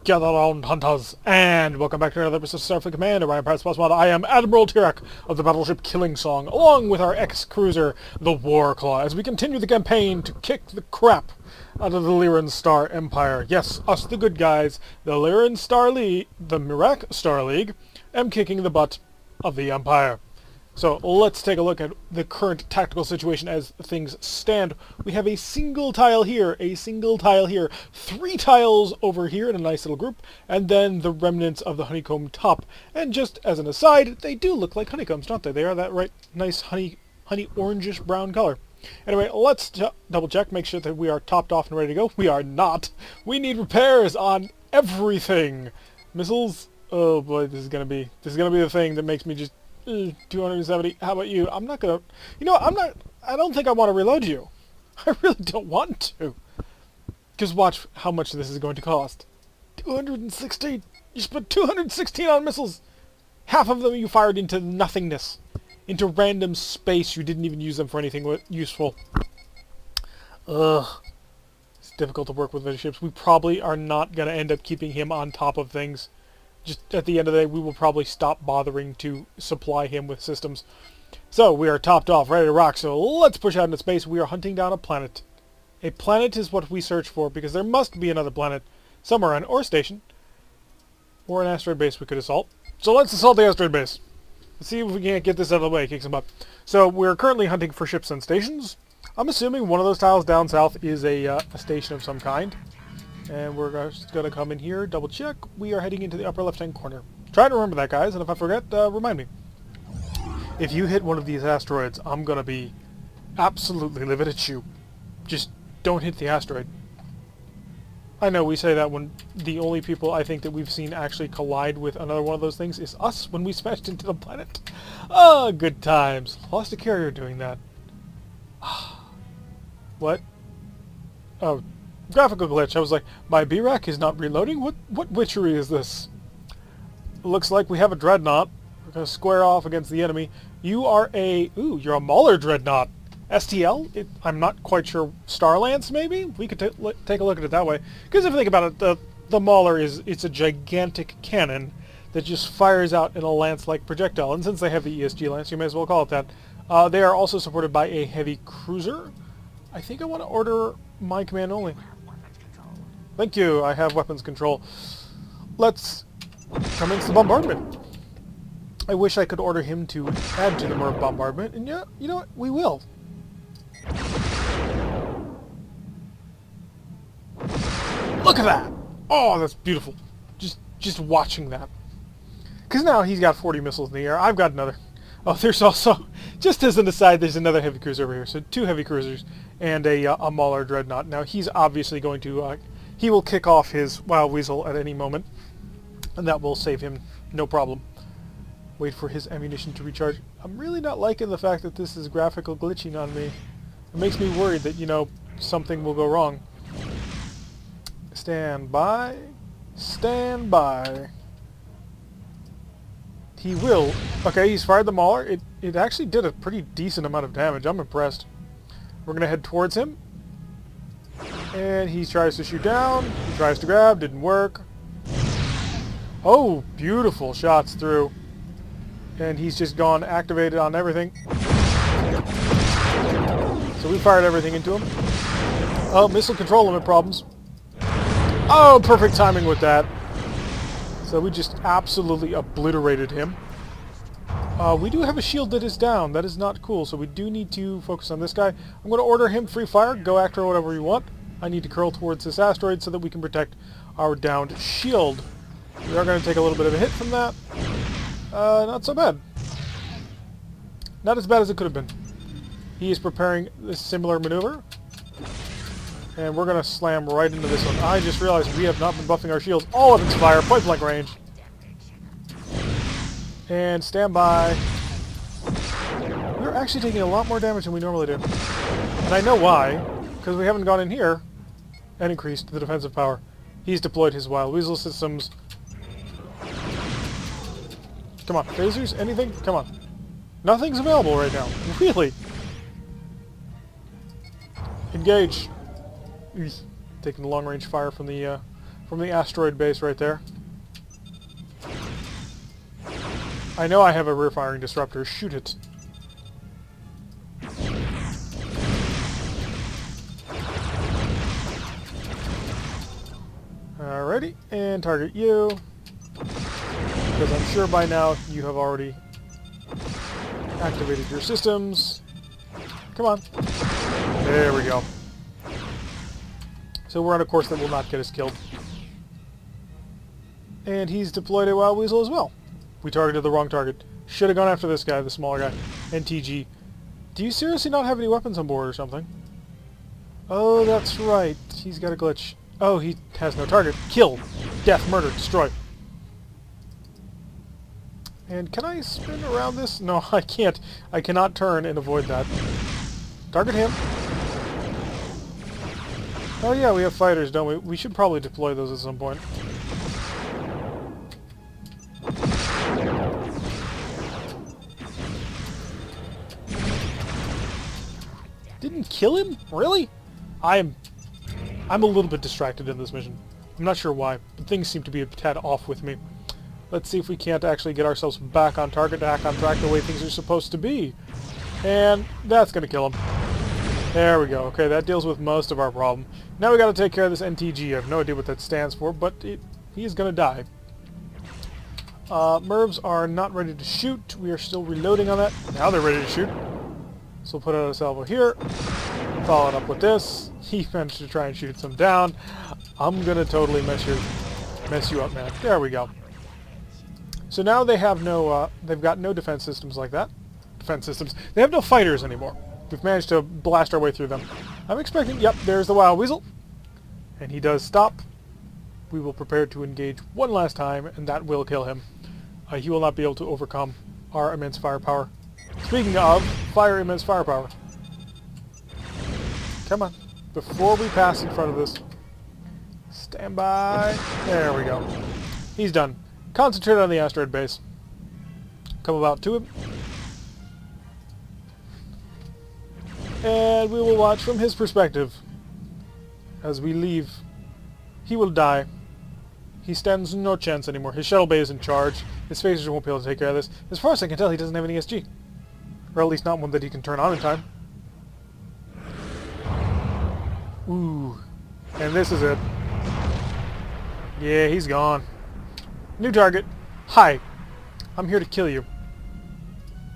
Gather round, hunters, and welcome back to another episode of Starfleet Command, Orion Pirates Mod. I am Admiral Tirak of the battleship Killing Song, along with our ex-cruiser, the Warclaw, as we continue the campaign to kick the crap out of the Lyran Star Empire. Yes, us the good guys, the Lyran Star League, the Mirak Star League, am kicking the butt of the Empire. So let's take a look at the current tactical situation as things stand. We have a single tile here, a single tile here, 3 tiles over here in a nice little group, and then the remnants of the honeycomb top. And just as an aside, they do look like honeycombs, don't they? They are that right nice honey orangish brown color. Anyway, let's double check, make sure that we are topped off and ready to go. We are not. We need repairs on everything. Missiles. Oh boy, this is gonna be the thing that makes me just 270. How about you? I'm not gonna. You know, I don't think I want to reload you. I really don't want to. Just watch how much this is going to cost. 216. You spent 216 on missiles. Half of them you fired into nothingness, into random space. You didn't even use them for anything useful. Ugh. It's difficult to work with those ships. We probably are not gonna end up keeping him on top of things. Just at the end of the day, we will probably stop bothering to supply him with systems. So, we are topped off, ready to rock, so let's push out into space. We are hunting down a planet. A planet is what we search for, because there must be another planet somewhere, or station, or an asteroid base we could assault. So let's assault the asteroid base. Let's see if we can't get this out of the way, kick some butt. So, we're currently hunting for ships and stations. I'm assuming one of those tiles down south is a station of some kind. And we're just going to come in here, double check. We are heading into the upper left-hand corner. Try to remember that, guys, and if I forget, remind me. If you hit one of these asteroids, I'm going to be absolutely livid at you. Just don't hit the asteroid. I know we say that when the only people I think that we've seen actually collide with another one of those things is us when we smashed into the planet. Ah, good times. Lost a carrier doing that. What? Oh. Graphical glitch. I was like, my B-Rack is not reloading? What witchery is this? Looks like we have a dreadnought. We're going to square off against the enemy. You are a... Ooh, you're a Mauler dreadnought. STL? I'm not quite sure. Starlance, maybe? We could take a look at it that way. Because if you think about it, the Mauler it's a gigantic cannon that just fires out in a lance-like projectile. And since they have the ESG lance, you may as well call it that. They are also supported by a heavy cruiser. I think I want to order my command only. Thank you, I have weapons control. Let's commence the bombardment. I wish I could order him to add to the bombardment, and yeah, you know what? We will. Look at that! Oh, that's beautiful. Just watching that. Because now he's got 40 missiles in the air. I've got another. Oh, there's also, just as an aside, there's another heavy cruiser over here. So 2 heavy cruisers and a Mauler dreadnought. Now he's obviously going to, he will kick off his Wild Weasel at any moment, and that will save him no problem. Wait for his ammunition to recharge. I'm really not liking the fact that this is graphical glitching on me. It makes me worried that, you know, something will go wrong. Stand by. Stand by. He will. Okay, he's fired the Mauler. It actually did a pretty decent amount of damage. I'm impressed. We're going to head towards him. And he tries to shoot down. He tries to grab. Didn't work. Oh, beautiful shots through. And he's just gone activated on everything. So we fired everything into him. Oh, missile control limit problems. Oh, perfect timing with that. So we just absolutely obliterated him. We do have a shield that is down. That is not cool, so we do need to focus on this guy. I'm going to order him free fire. Go after whatever you want. I need to curl towards this asteroid so that we can protect our downed shield. We are going to take a little bit of a hit from that. Not so bad. Not as bad as it could have been. He is preparing a similar maneuver. And we're going to slam right into this one. I just realized we have not been buffing our shields. All of its fire, point blank range. And stand by. We're actually taking a lot more damage than we normally do. And I know why. Because we haven't gone in here and increased the defensive power. He's deployed his Wild Weasel systems. Come on, phasers? Anything? Come on. Nothing's available right now. Really? Engage. Taking the long-range fire from the from the asteroid base right there. I know I have a rear-firing disruptor. Shoot it. Alrighty, and target you. Because I'm sure by now you have already activated your systems. Come on. There we go. So we're on a course that will not get us killed. And he's deployed a Wild Weasel as well. We targeted the wrong target. Should have gone after this guy, the smaller guy. NTG. Do you seriously not have any weapons on board or something? Oh, that's right. He's got a glitch. Oh, he has no target. Kill. Death, murder, destroy. And can I spin around this? No, I can't. I cannot turn and avoid that. Target him. Oh yeah, we have fighters, don't we? We should probably deploy those at some point. Didn't kill him? Really? I'm a little bit distracted in this mission. I'm not sure why, but things seem to be a tad off with me. Let's see if we can't actually get ourselves back on target, back on track the way things are supposed to be. And that's going to kill him. There we go. Okay, that deals with most of our problem. Now we got to take care of this NTG. I have no idea what that stands for, but he is going to die. Mervs are not ready to shoot. We are still reloading on that. Now they're ready to shoot. So we'll put out a salvo here. Follow it up with this. He managed to try and shoot some down. I'm going to totally mess you up, man. There we go. So now they have no, they've got no defense systems like that. Defense systems. They have no fighters anymore. We've managed to blast our way through them. I'm expecting, yep, there's the Wild Weasel. And he does stop. We will prepare to engage one last time, and that will kill him. He will not be able to overcome our immense firepower. Speaking of immense firepower. Come on. Before we pass in front of this. Stand by. There we go. He's done. Concentrate on the asteroid base. Come about to him. And we will watch from his perspective. As we leave. He will die. He stands no chance anymore. His shuttle bay is in charge. His phasers won't be able to take care of this. As far as I can tell, he doesn't have any SG. Or at least not one that he can turn on in time. Ooh. And this is it. Yeah, he's gone. New target. Hi. I'm here to kill you.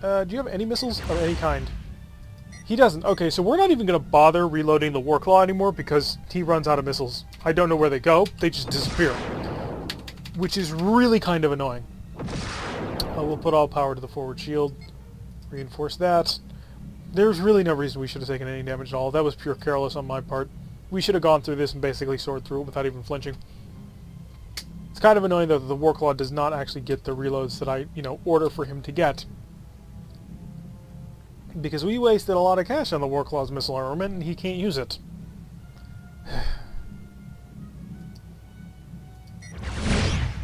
Do you have any missiles of any kind? He doesn't. Okay, so we're not even going to bother reloading the Warclaw anymore because he runs out of missiles. I don't know where they go. They just disappear. Which is really kind of annoying. We'll put all power to the forward shield. Reinforce that. There's really no reason we should have taken any damage at all. That was pure careless on my part. We should have gone through this and basically soared through it without even flinching. It's kind of annoying that the Warclaw does not actually get the reloads that I, order for him to get. Because we wasted a lot of cash on the Warclaw's missile armament and he can't use it.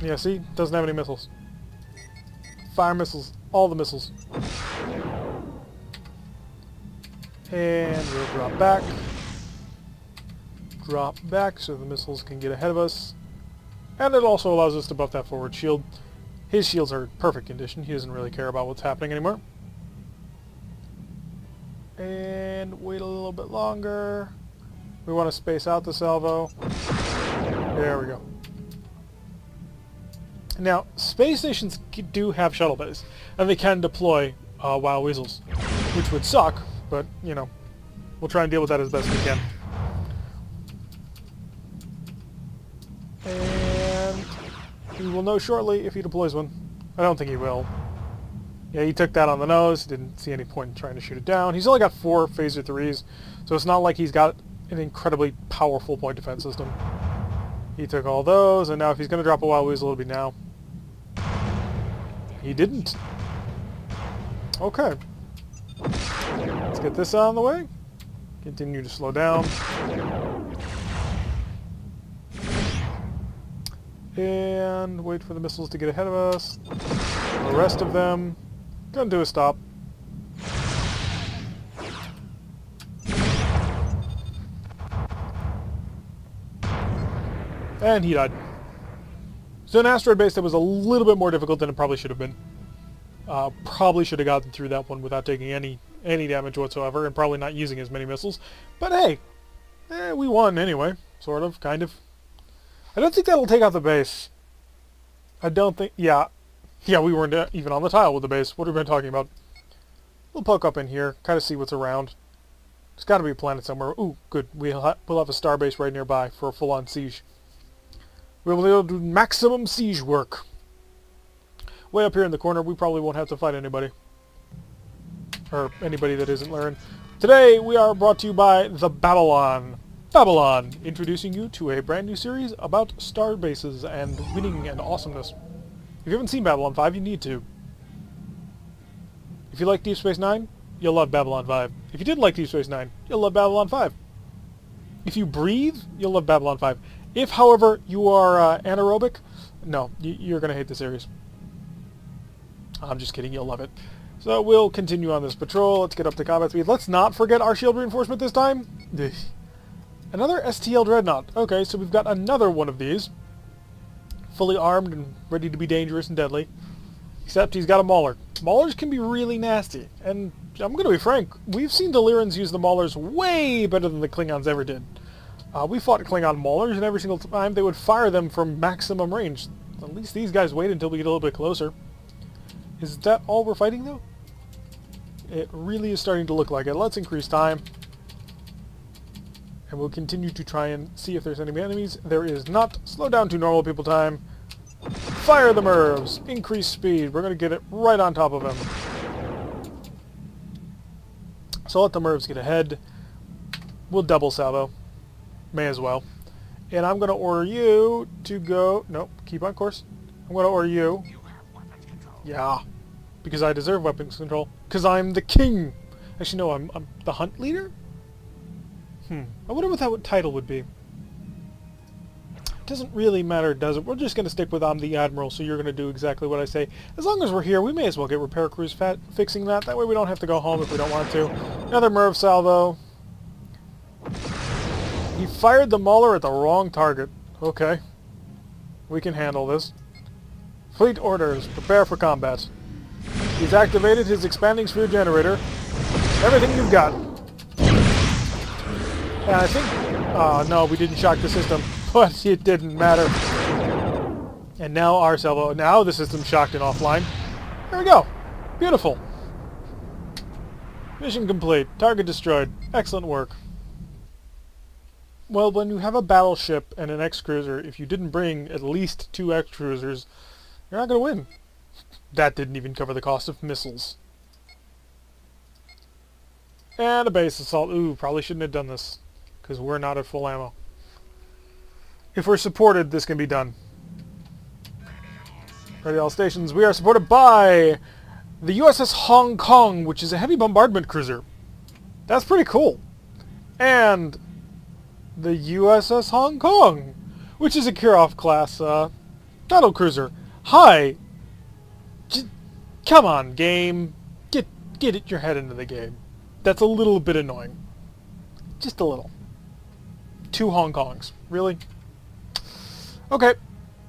Yeah, see? Doesn't have any missiles. Fire missiles. All the missiles. And we'll drop back. Drop back so the missiles can get ahead of us. And it also allows us to buff that forward shield. His shields are in perfect condition. He doesn't really care about what's happening anymore. And wait a little bit longer. We want to space out the salvo. There we go. Now, space stations do have shuttle bays, and they can deploy Wild Weasels, which would suck, but, we'll try and deal with that as best we can. And we will know shortly if he deploys one. I don't think he will. Yeah, he took that on the nose. Didn't see any point in trying to shoot it down. He's only got 4 phaser 3s, so it's not like he's got an incredibly powerful point defense system. He took all those, and now if he's going to drop a Wild Weasel, it'll be now. He didn't. Okay. Let's get this out of the way. Continue to slow down. And wait for the missiles to get ahead of us. The rest of them. Gonna do a stop. And he died. So an asteroid base that was a little bit more difficult than it probably should have been. Probably should have gotten through that one without taking any damage whatsoever, and probably not using as many missiles. But hey, we won anyway. Sort of, kind of. I don't think that'll take out the base. I don't think... Yeah, we weren't even on the tile with the base. What have we been talking about? We'll poke up in here, kind of see what's around. There's got to be a planet somewhere. Ooh, good. We'll have a starbase right nearby for a full-on siege. We'll be able to do maximum siege work. Way up here in the corner, we probably won't have to fight anybody. Or anybody that isn't Laren. Today, we are brought to you by the Babylon. Babylon, introducing you to a brand new series about star bases and winning and awesomeness. If you haven't seen Babylon 5, you need to. If you like Deep Space Nine, you'll love Babylon 5. If you didn't like Deep Space Nine, you'll love Babylon 5. If you breathe, you'll love Babylon 5. If, however, you are anaerobic, no, you're going to hate the series. I'm just kidding, you'll love it. So we'll continue on this patrol. Let's get up to combat speed. Let's not forget our shield reinforcement this time. Another STL Dreadnought. Okay, so we've got another one of these. Fully armed and ready to be dangerous and deadly. Except he's got a Mauler. Maulers can be really nasty. And I'm going to be frank, we've seen the Lyrans use the Maulers way better than the Klingons ever did. We fought Klingon Maulers, and every single time they would fire them from maximum range. At least these guys wait until we get a little bit closer. Is that all we're fighting, though? It really is starting to look like it. Let's increase time. And we'll continue to try and see if there's any enemies. There is not. Slow down to normal people time. Fire the MIRVs. Increase speed. We're going to get it right on top of him. So let the MIRVs get ahead. We'll double salvo. May as well. And I'm going to order you to go... Nope, keep on course. I'm going to order you... Yeah, because I deserve weapons control. Because I'm the king! Actually, no, I'm the hunt leader? I wonder what that title would be. Doesn't really matter, does it? We're just going to stick with I'm the Admiral, so you're going to do exactly what I say. As long as we're here, we may as well get repair crews fixing that. That way we don't have to go home if we don't want to. Another MIRV salvo. He fired the Mauler at the wrong target. Okay. We can handle this. Fleet orders. Prepare for combat. He's activated his expanding sphere generator. Everything you've got. And I think... no, we didn't shock the system. But it didn't matter. And now our salvo... Now the system's shocked and offline. There we go. Beautiful. Mission complete. Target destroyed. Excellent work. Well, when you have a battleship and an X-Cruiser, if you didn't bring at least 2 X-Cruisers, you're not going to win. That didn't even cover the cost of missiles. And a base assault. Ooh, probably shouldn't have done this, because we're not at full ammo. If we're supported, this can be done. Ready all stations. We are supported by the USS Hong Kong, which is a heavy bombardment cruiser. That's pretty cool. And the USS Hong Kong, which is a Kirov class battle cruiser. Hi! Come on, game. Get your head into the game. That's a little bit annoying. Just a little. 2 Hong Kongs. Really? Okay.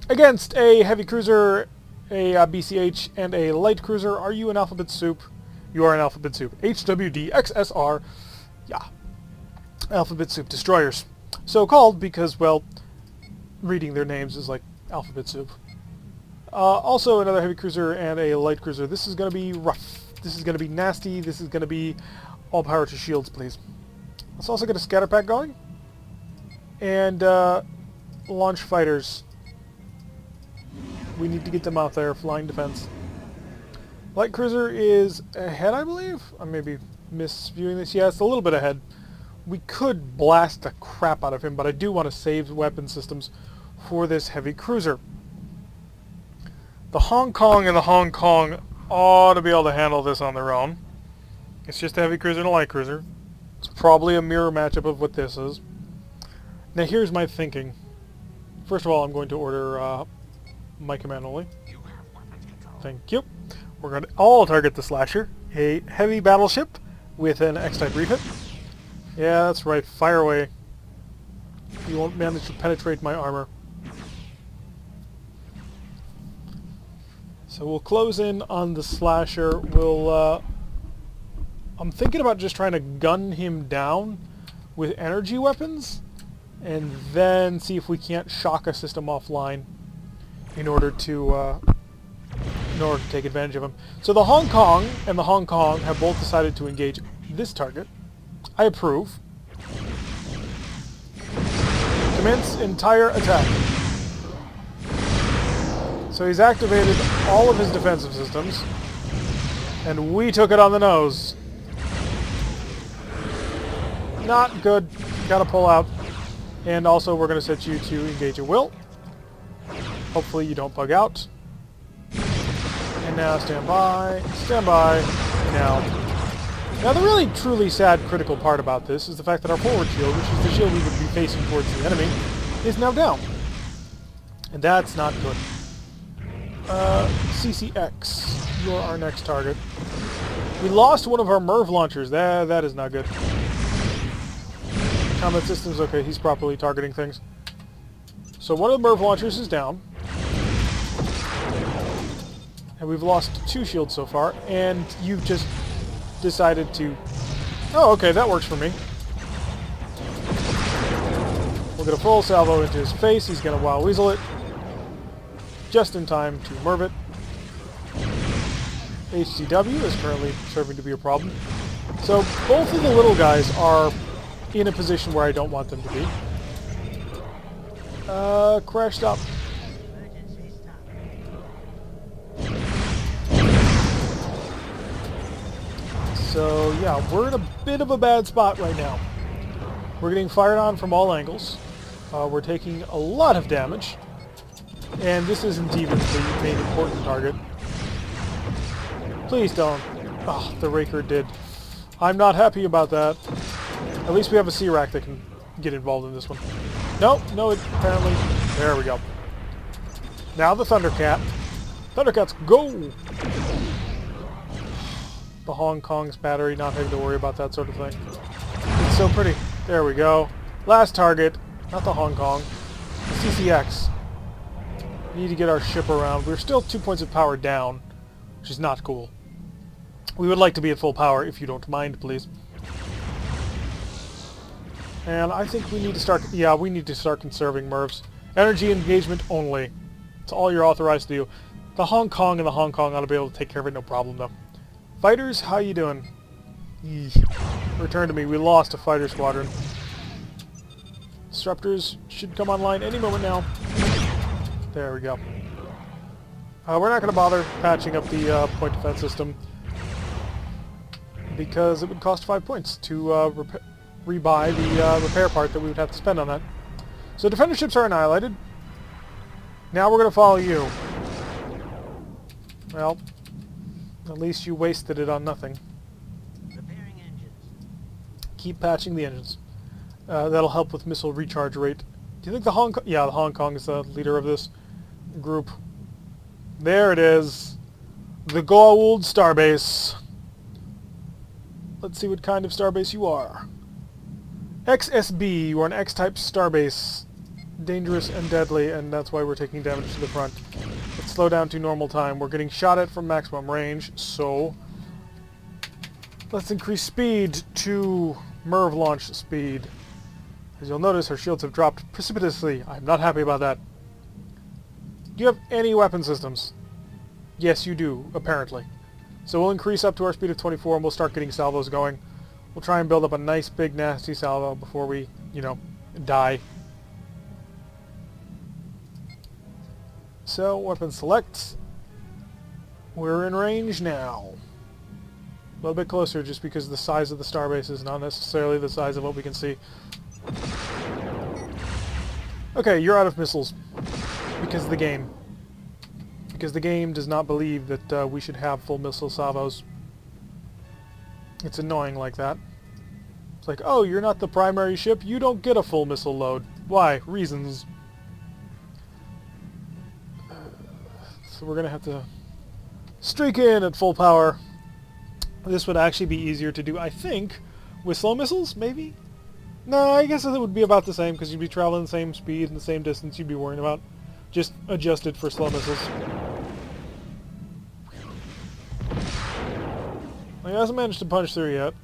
Against a heavy cruiser, a BCH, and a light cruiser, are you an alphabet soup? You are an alphabet soup. HWDXSR. Yeah. Alphabet soup destroyers. So called because, well, reading their names is like alphabet soup. Also another heavy cruiser and a light cruiser. This is going to be rough. This is going to be nasty. This is going to be all power to shields, please. Let's also get a scatter pack going. And launch fighters. We need to get them out there. Flying defense. Light cruiser is ahead, I believe. I may be misviewing this. Yeah, it's a little bit ahead. We could blast the crap out of him, but I do want to save weapon systems for this heavy cruiser. The Hong Kong and the Hong Kong ought to be able to handle this on their own. It's just a heavy cruiser and a light cruiser. It's probably a mirror matchup of what this is. Now here's my thinking. First of all, I'm going to order my command only. Thank you. We're going to all target the Slasher, a heavy battleship with an X-type refit. Yeah, that's right. Fire away. You won't manage to penetrate my armor. So we'll close in on the slasher. We'll, I'm thinking about just trying to gun him down with energy weapons, and then see if we can't shock a system offline in order to take advantage of him. So the Hong Kong and the Hong Kong have both decided to engage this target. I approve. Commence entire attack. So he's activated all of his defensive systems, and we took it on the nose. Not good. Gotta pull out. And also we're going to set you to engage at will. Hopefully you don't bug out. And now stand by, now. Now the really truly sad critical part about this is the fact that our forward shield, which is the shield we would be facing towards the enemy, is now down. And that's not good. CCX, you're our next target. We lost one of our MIRV launchers. That is not good. Combat systems, okay, he's properly targeting things. So one of the MIRV launchers is down. And we've lost 2 shields so far, and you've just decided to... Oh, okay, that works for me. We'll get a full salvo into his face. He's going to Wild Weasel it. Just in time to MIRV it. HCW is currently serving to be a problem. So both of the little guys are in a position where I don't want them to be. Crash stop. So yeah, we're in a bit of a bad spot right now. We're getting fired on from all angles. We're taking a lot of damage. And this isn't even the main important target. Please don't. Oh, the Raker did. I'm not happy about that. At least we have a C-Rack that can get involved in this one. No, apparently... There we go. Now the Thundercat. Thundercats, go! The Hong Kong's battery, not having to worry about that sort of thing. It's so pretty. There we go. Last target. Not the Hong Kong. The CCX. We need to get our ship around. We're still 2 points of power down, which is not cool. We would like to be at full power, if you don't mind, please. And I think we need to start... Yeah, we need to start conserving MIRVs. Energy engagement only. It's all you're authorized to do. The Hong Kong and the Hong Kong ought to be able to take care of it, no problem, though. Fighters, how you doing? Return to me. We lost a fighter squadron. Disruptors should come online any moment now. There we go. We're not going to bother patching up the point defense system because it would cost 5 points to rebuy the repair part that we would have to spend on that. So defender ships are annihilated. Now we're going to follow you. Well, at least you wasted it on nothing. Repairing engines. Keep patching the engines. That'll help with missile recharge rate. Do you think the Hong Kong... Yeah, the Hong Kong is the leader of this group. There it is. The Goa'uld Starbase. Let's see what kind of starbase you are. XSB, you are an X-type starbase. Dangerous and deadly, and that's why we're taking damage to the front. Let's slow down to normal time. We're getting shot at from maximum range, so... let's increase speed to MIRV launch speed. As you'll notice, our shields have dropped precipitously. I'm not happy about that. Do you have any weapon systems? Yes, you do, apparently. So we'll increase up to our speed of 24 and we'll start getting salvos going. We'll try and build up a nice big nasty salvo before we, you know, die. So, weapon select. We're in range now. A little bit closer just because the size of the starbase is not necessarily the size of what we can see. Okay, you're out of missiles. Because of the game. Because the game does not believe that we should have full missile salvos. It's annoying like that. It's like, oh, you're not the primary ship, you don't get a full missile load. Why? Reasons. So we're going to have to streak in at full power. This would actually be easier to do, I think, with slow missiles, maybe? No, I guess it would be about the same, because you'd be traveling the same speed and the same distance you'd be worrying about. Just adjusted for slow missiles. He hasn't managed to punch through yet.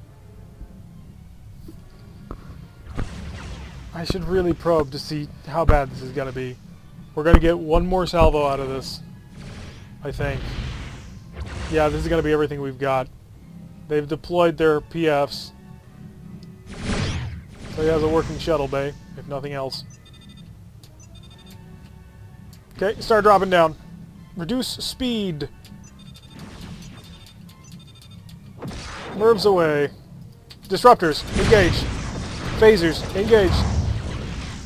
I should really probe to see how bad this is going to be. We're going to get one more salvo out of this, I think. Yeah, this is going to be everything we've got. They've deployed their PFs. So he has a working shuttle bay, if nothing else. Okay, start dropping down. Reduce speed. Mervs away. Disruptors, engage. Phasers, engage.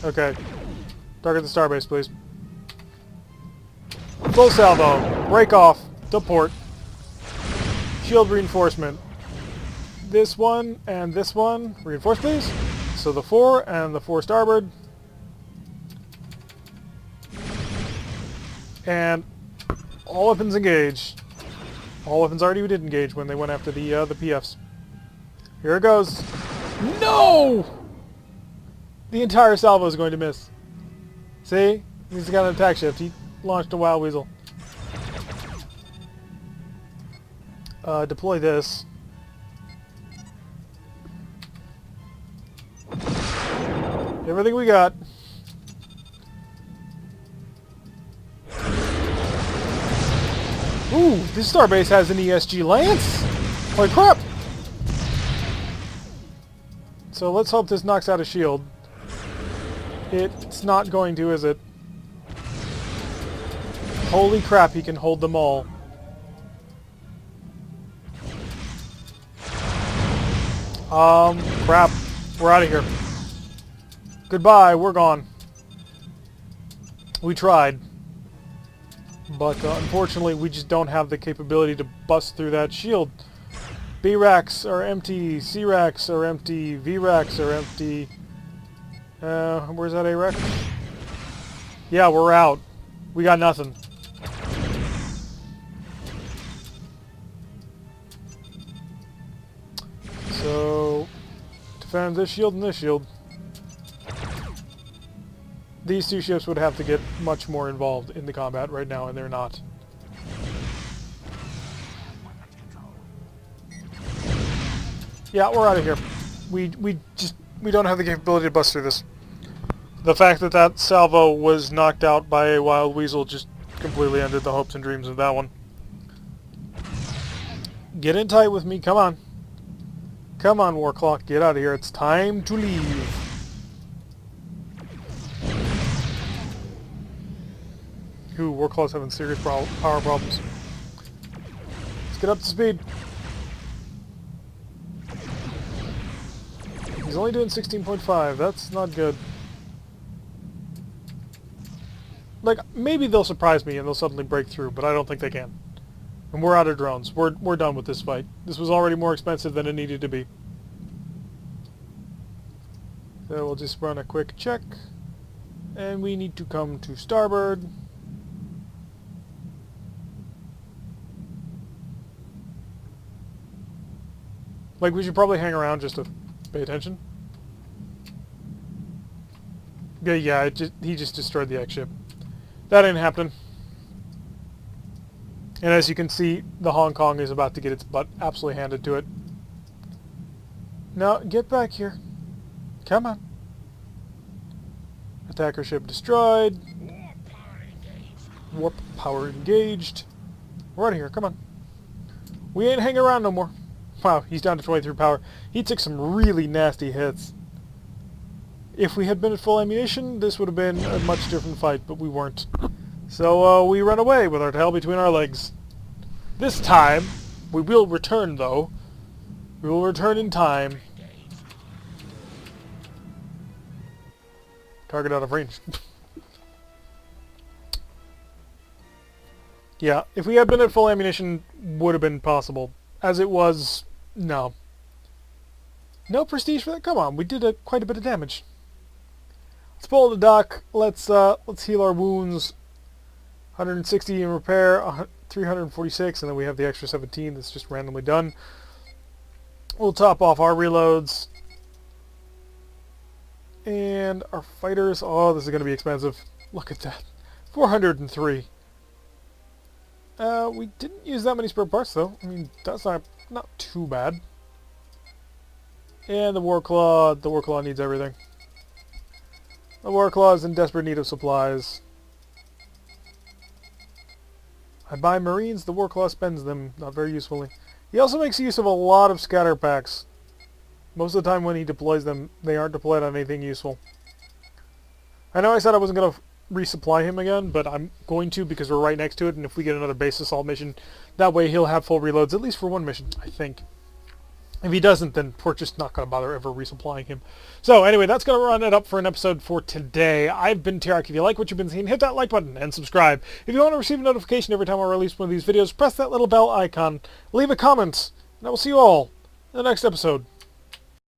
Okay. Target the starbase, please. Full salvo. Break off. To port. Shield reinforcement. This one and this one. Reinforce, please. So the 4 and the 4 starboard. And all weapons engage. All weapons already did engage when they went after the PFs. Here it goes. No! The entire salvo is going to miss. See? He's got an attack shift. He launched a Wild Weasel. Deploy this. Everything we got. Ooh, this starbase has an ESG Lance! Holy crap! So let's hope this knocks out a shield. It's not going to, is it? Holy crap, he can hold them all. Crap. We're out of here. Goodbye, we're gone. We tried. But unfortunately, we just don't have the capability to bust through that shield. B-racks are empty, C-racks are empty, V-racks are empty. Where's that A-rack? Yeah, we're out. We got nothing. So, defend this shield and this shield. These two ships would have to get much more involved in the combat right now, and they're not. Yeah, we're out of here. We don't have the capability to bust through this. The fact that that salvo was knocked out by a Wild Weasel just completely ended the hopes and dreams of that one. Get in tight with me, come on. Come on, War Clock, get out of here. It's time to leave. Ooh, War Claw's having serious power problems. Let's get up to speed. He's only doing 16.5. That's not good. Like, maybe they'll surprise me and they'll suddenly break through, but I don't think they can. And we're out of drones. We're done with this fight. This was already more expensive than it needed to be. So we'll just run a quick check. And we need to come to starboard. Like, we should probably hang around just to pay attention. Yeah, he just destroyed the X-ship. That ain't happening. And as you can see, the Hong Kong is about to get its butt absolutely handed to it. Now, get back here. Come on. Attacker ship destroyed. Warp power engaged. We're out of here, come on. We ain't hanging around no more. Wow, he's down to 23 power. He took some really nasty hits. If we had been at full ammunition, this would have been a much different fight, but we weren't. So we run away with our tail between our legs. This time, we will return though. We will return in time. Target out of range. Yeah, if we had been at full ammunition, would have been possible. As it was, no. No prestige for that? Come on, we did quite a bit of damage. Let's pull the dock. Let's heal our wounds. 160 in repair, 346, and then we have the extra 17 that's just randomly done. We'll top off our reloads. And our fighters, oh, this is going to be expensive. Look at that. 403. We didn't use that many spare parts, though. I mean, that's not not too bad. And the War Claw needs everything. The War Claw is in desperate need of supplies. I buy Marines, the War Claw spends them, not very usefully. He also makes use of a lot of scatter packs. Most of the time when he deploys them, they aren't deployed on anything useful. I know I said I wasn't going to resupply him again, but I'm going to because we're right next to it, and if we get another base assault mission, that way he'll have full reloads, at least for one mission, I think. If he doesn't, then we're just not going to bother ever resupplying him. So anyway, that's going to run it up for an episode for today. I've been Tirak. If you like what you've been seeing, hit that like button and subscribe. If you want to receive a notification every time I release one of these videos, press that little bell icon, leave a comment, and I will see you all in the next episode.